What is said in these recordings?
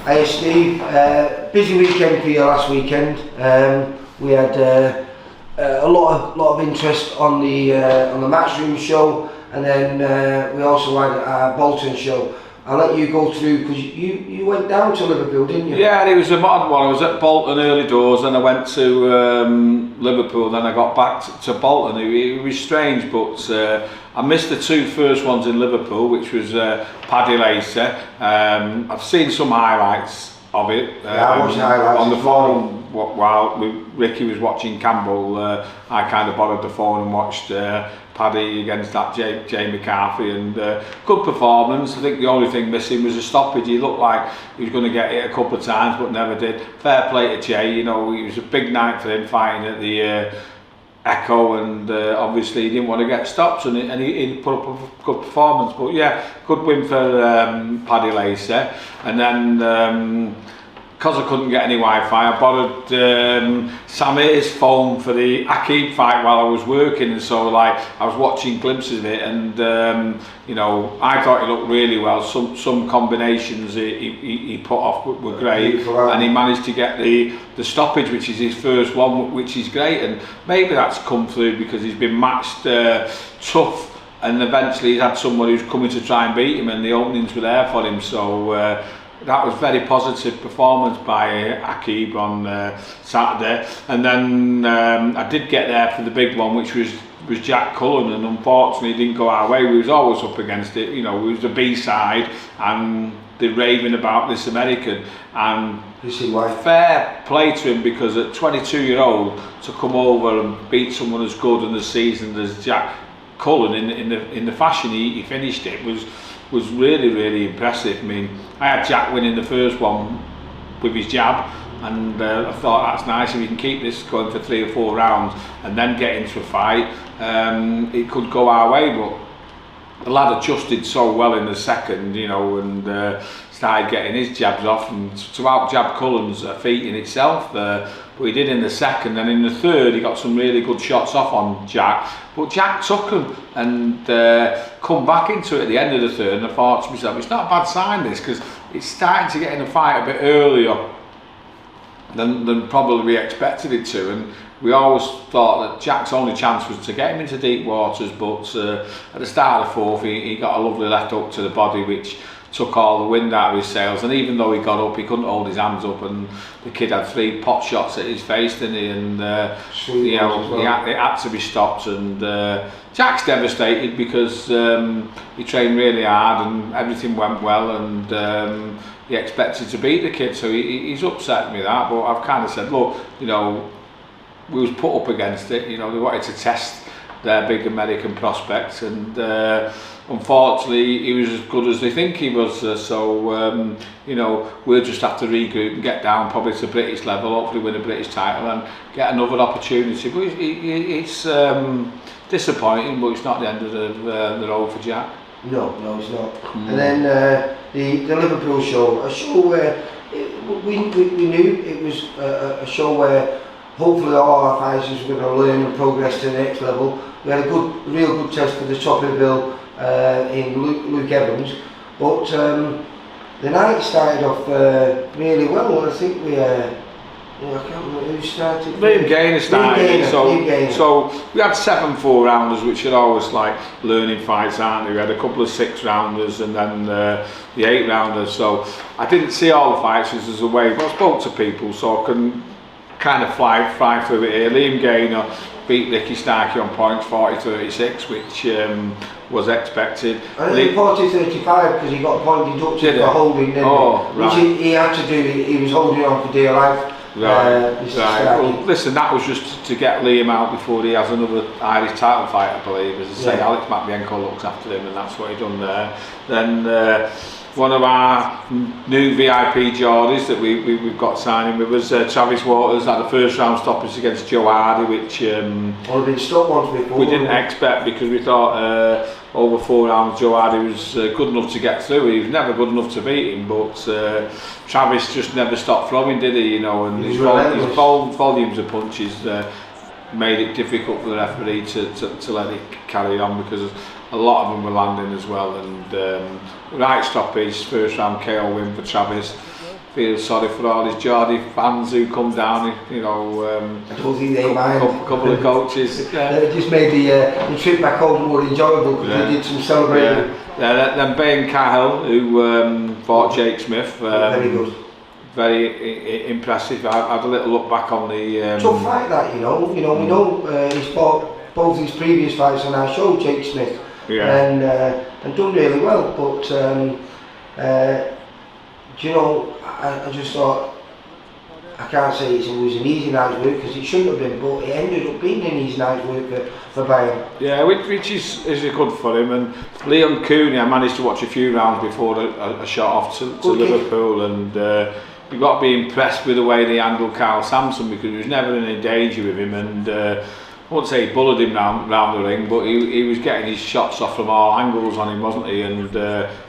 Hi Steve, busy weekend for you last weekend. We had a lot of interest on the Matchroom show, and then we also had our Bolton show. I'll let you go through, because you went down to Liverpool, didn't you? Yeah, it was a modern one. I was at Bolton early doors, then I went to Liverpool, then I got back to Bolton. It was strange, but I missed the two first ones in Liverpool, which was Paddy Lacer. I've seen some highlights of it I watched the highlights on the phone while Ricky was watching Campbell. I kind of borrowed the phone and watched Paddy against that Jay McCarthy, and good performance. I think the only thing missing was a stoppage. He looked like he was going to get it a couple of times but never did. Fair play to Jay, you know, it was a big night for him fighting at the Echo, and obviously he didn't want to get stopped, and he put up a good performance. But yeah, good win for Paddy Lacer. And then because I couldn't get any Wi-Fi, I borrowed Sahir's phone for the Aqib fight while I was working, and so like I was watching glimpses of it, and you know, I thought he looked really well. Some combinations he put off were great, and he managed to get the stoppage, which is his first one, which is great. And maybe that's come through because he's been matched tough, and eventually he's had someone who's coming to try and beat him, and the openings were there for him. So that was very positive performance by Aqib on Saturday. And then I did get there for the big one, which was Jack Cullen, and unfortunately it didn't go our way. We was always up against it, you know. It was the B-side, and they're raving about this American, and you see why? Fair play to him, because at 22-year-old to come over and beat someone as good and as seasoned as Jack Cullen in the fashion he finished it was really impressive. I mean, I had Jack winning the first one with his jab, and I thought that's nice. If we can keep this going for 3 or 4 rounds and then get into a fight, it could go our way. But the lad adjusted so well in the second, you know, and started getting his jabs off, and to out-jab Cullen's a feat in itself. But he did in the second, and in the third he got some really good shots off on Jack. But Jack took him and come back into it at the end of the third, and I thought to myself, it's not a bad sign this, because it's starting to get in the fight a bit earlier than probably we expected it to. And we always thought that Jack's only chance was to get him into deep waters, but at the start of the fourth he got a lovely left hook to the body, which took all the wind out of his sails. And even though he got up, he couldn't hold his hands up, and the kid had 3 pot shots at his face, didn't he? And you know, it had to be stopped. And Jack's devastated because he trained really hard and everything went well, and he expected to beat the kid, so he's upset with that. But I've kind of said, look, you know, we was put up against it. You know, they wanted to test their big American prospects, and unfortunately he was as good as they think he was. So you know, we'll just have to regroup and get down probably to British level, hopefully win a British title and get another opportunity. But it's disappointing, but it's not the end of the road for Jack. No, it's not. And then the Liverpool show, a show where we knew it was a show where hopefully all our fighters were going to learn and progress to the next level. We had a real good test for the top of the bill in Luke Evans, but the night started off really well. I think we I can't remember who started. Liam Gaynor started. So we had 7 4-rounders, which are always like learning fights, aren't they? We had a couple of 6-rounders and then the 8-rounders. So I didn't see all the fights as there's a way, but I spoke to people, so I can kind of fly through it here. Liam Gaynor beat Ricky Starkey on points 40-36, which was expected. I think 40-35 because he got a point deducted for holding, which he had to do. He was holding on for dear life. Right. Well, listen, that was just to get Liam out before he has another Irish title fight, I believe. As I say, Alex Matvienko looks after him, and that's what he done there. Then one of our new VIP Geordies that we've got signing with us, Chavez had the first round stoppage against Joe Hardy, which well, been stopped once before. We didn't expect, because we thought over 4 rounds Joe Hardy was good enough to get through. He was never good enough to beat him, but Travis just never stopped throwing, did he? You know, and his volumes of punches made it difficult for the referee to let it carry on, because a lot of them were landing as well. And right stoppage, first round KO win for Travis. feel sorry for all his Geordie fans who come down. You know, I don't think they mind. A couple of coaches. It just made the trip back home more enjoyable because they did some celebrating. Then Ben Cahill, who fought Jake Smith. Very good. Very impressive. I had a little look back on the tough fight that, we know he's fought both his previous fights on our show, Jake Smith, and done really well. But I just thought, I can't say it was an easy night's work because it shouldn't have been, but it ended up being an easy night's work for Bayern. Yeah, which is good for him. And Leon Cooney, I managed to watch a few rounds before a shot off to Liverpool, and you've got to be impressed with the way they handled Carl Sampson, because he was never in any danger with him, and I won't say he bullied him round the ring, but he was getting his shots off from all angles on him, wasn't he? And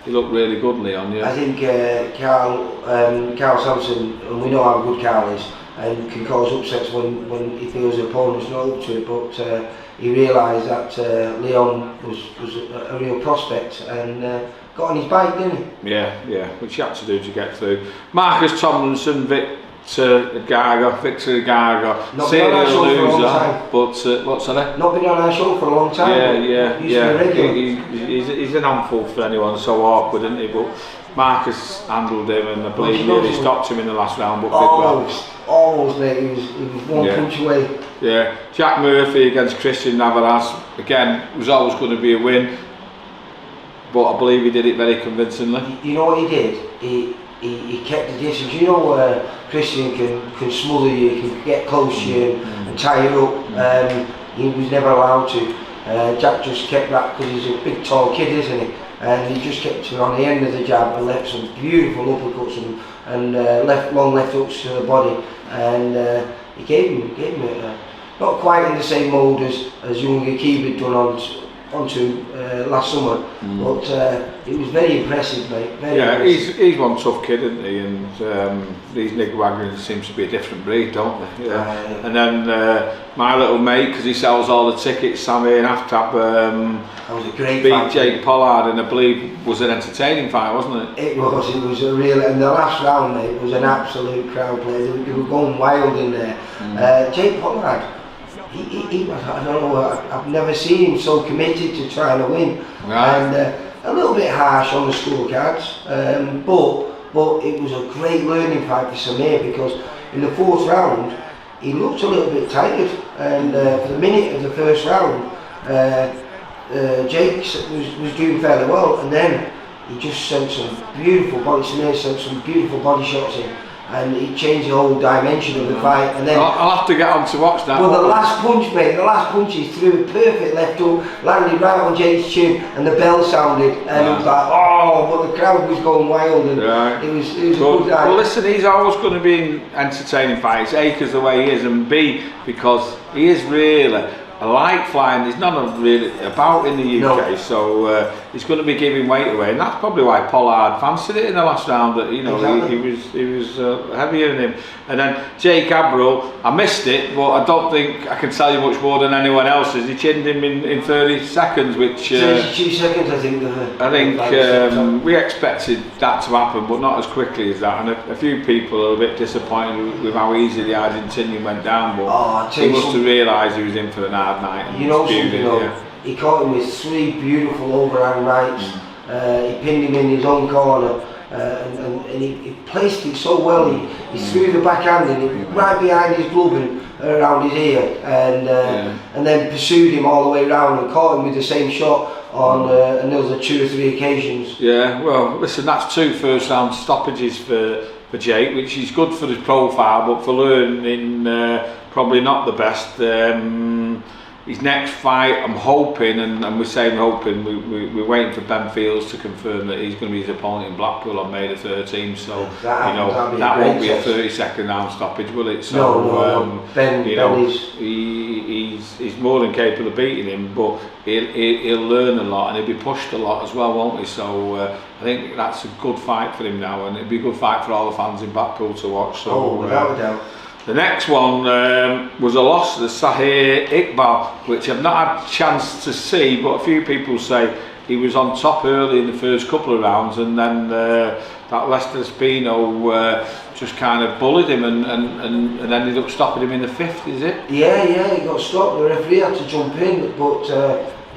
he looked really good, Leon. Yeah. I think Carl Sampson, and we know how good Carl is, and can cause upsets when he feels the opponent's not up to it, but he realised that Leon was a real prospect, and got on his bike, didn't he? Yeah, which he had to do to get through. Marcus Tomlinson, Victor Garga, not been on our show for a long time. But what's that? Not been on our show for a long time. Yeah. He's an handful for anyone, so awkward, isn't he? But Marcus handled him, and I believe he stopped him in the last round. But almost, mate. He was one punch away. Yeah, Jack Murphy against Christian Navaras, again, was always going to be a win, but I believe he did it very convincingly. You know what he did? He kept the distance. You know, Christian can smother you, can get close to you and tie you up. He was never allowed to. Jack just kept that because he's a big tall kid, isn't he? And he just kept on the end of the jab and left some beautiful uppercuts and long left hooks to the body. And he gave him it. Not quite in the same mould as young Akib had done onto last summer, but it was very impressive, mate. Impressive. He's one tough kid, isn't he? And these Nicaraguans seems to be a different breed, don't they? Yeah. And then my little mate, because he sells all the tickets, Sahir Iqbal, that was a great beat fight, Jake Pollard, and I believe was an entertaining fight, wasn't it? It was a real, and the last round, mate, it was an absolute crowd play. They were going wild in there. Jake Pollard, he was, I don't know, I've never seen him so committed to trying to win. Right. And a little bit harsh on the scorecards, but it was a great learning fight for Sahir, because in the fourth round he looked a little bit tired, and for the minute of the first round Jake was doing fairly well, and then he just sent some beautiful body shots in, and it changed the whole dimension of the fight. And then I'll have to get on to watch that. Well, the last punch he threw a perfect left hook, landed right on Jake's chin, and the bell sounded, and it was like, oh, but the crowd was going wild, and it was a good night. Well, listen, he's always going to be in entertaining fights, A, because the way he is, and B, because he is really a light flying. There's none really about in the UK, so he's going to be giving weight away, and that's probably why Pollard fancied it in the last round. That he was heavier than him. And then Jake Gabriel, I missed it, but I don't think I can tell you much more than anyone else. He chinned him in 30 seconds, which 32 seconds, I think. I think we expected that to happen, but not as quickly as that. And a few people are a bit disappointed with how easy the Argentinian went down, but he must have realised he was in for an hard night. You know something, though? He caught him with 3 beautiful overhand rights. He pinned him in his own corner, and he placed it so well. He threw the backhand in right behind his glove and around his ear, and then pursued him all the way around and caught him with the same shot on another 2 or 3 occasions. Yeah, well, listen, that's 2 first round stoppages for Jake, which is good for his profile, but for learning, probably not the best. His next fight, I'm hoping, and we're saying hoping, we're waiting for Ben Fields to confirm that he's going to be his opponent in Blackpool on May the 13th. So that won't be a 30-second round stoppage, will it? So Ben he's more than capable of beating him, but he'll learn a lot, and he'll be pushed a lot as well, won't he? So I think that's a good fight for him now, and it'll be a good fight for all the fans in Blackpool to watch. So, without a doubt. The next one was a loss to Sahir Iqbal, which I've not had a chance to see, but a few people say he was on top early in the first couple of rounds, and then that Leicester Spino just kind of bullied him and ended up stopping him in the 5th, is it? Yeah, he got stopped. The referee had to jump in, but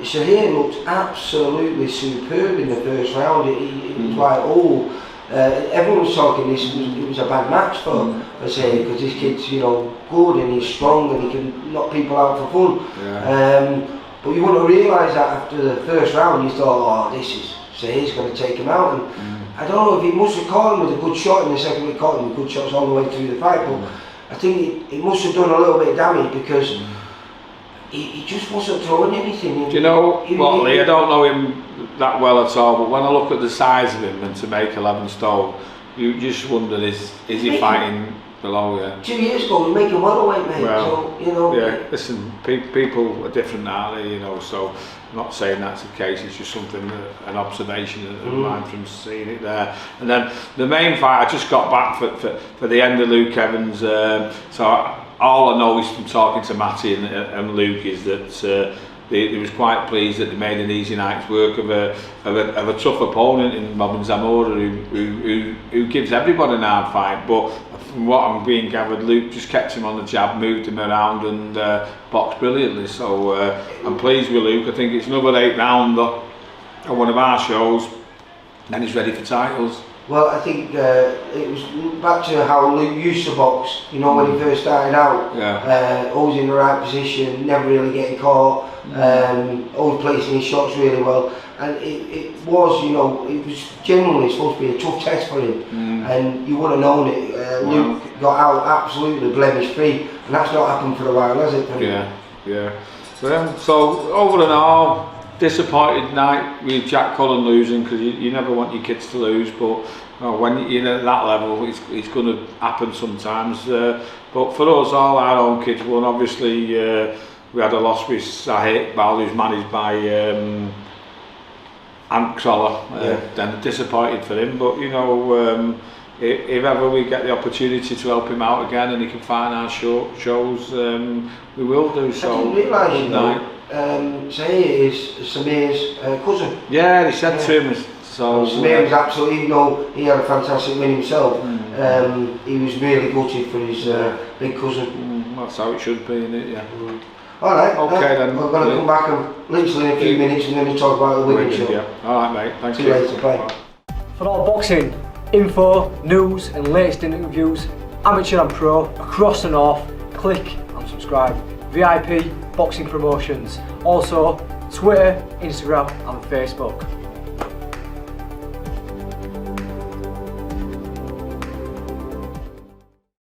Sahir looked absolutely superb in the first round. It was like, everyone was talking it was a bad match for Sahir, because this kid's, you know, good and he's strong and he can knock people out for fun. Yeah. But you wouldn't realise that after the first round. You thought, Sahir's going to take him out. And I don't know if he must have caught him with a good shot in the second. He caught him with good shots all the way through the fight, but I think it must have done a little bit of damage, because he just wasn't throwing anything. Do you know what, Lee? I don't know him that well at all, but when I look at the size of him and to make 11 stone, you just wonder, is he fighting below? Yeah. 2 years ago, he was making welterweight, mate. Well, so, you know. Yeah, listen, people are different, aren't they? You know, so I'm not saying that's the case. It's just something, an observation of mine from seeing it there. And then the main fight, I just got back for the end of Luke Evans. So all I know is from talking to Matty and Luke is that he was quite pleased that they made an easy night's work of a tough opponent in Robin Zamora, who gives everybody an hard fight. But from what I'm being gathered, Luke just kept him on the jab, moved him around and boxed brilliantly. So I'm pleased with Luke. I think it's another 8 rounder on one of our shows, and he's ready for titles. Well, I think it was back to how Luke used to box, you know, when he first started out. Yeah. Always in the right position, never really getting caught, always placing his shots really well. And it was, you know, it was genuinely supposed to be a tough test for him. And you would have known it. Luke got out absolutely blemish free, and that's not happened for a while, has it? Yeah. So over and all, disappointed night with Jack Cullen losing, because you never want your kids to lose, but when you're at that level, it's going to happen sometimes. But for us, all our own kids won. Obviously, we had a loss with Sahir Iqbal, who's managed by Ant Croller. Then disappointed for him, but you know, if ever we get the opportunity to help him out again and he can find our shows, we will do so. I didn't realise, you know, Sahir is Samir's cousin. Yeah, he said to him. So Samir was absolutely, even though he had a fantastic win himself, he was really gutted for his big cousin. That's how it should be, isn't it? Yeah. Alright, okay then. We're going to come back and literally in a few minutes and then we talk about the Wigan show. Yeah. Alright mate, thank you. See you later, bye. For all boxing info, news and latest interviews, amateur and pro, across the north, click and subscribe. VIP Boxing Promotions. Also Twitter, Instagram and Facebook.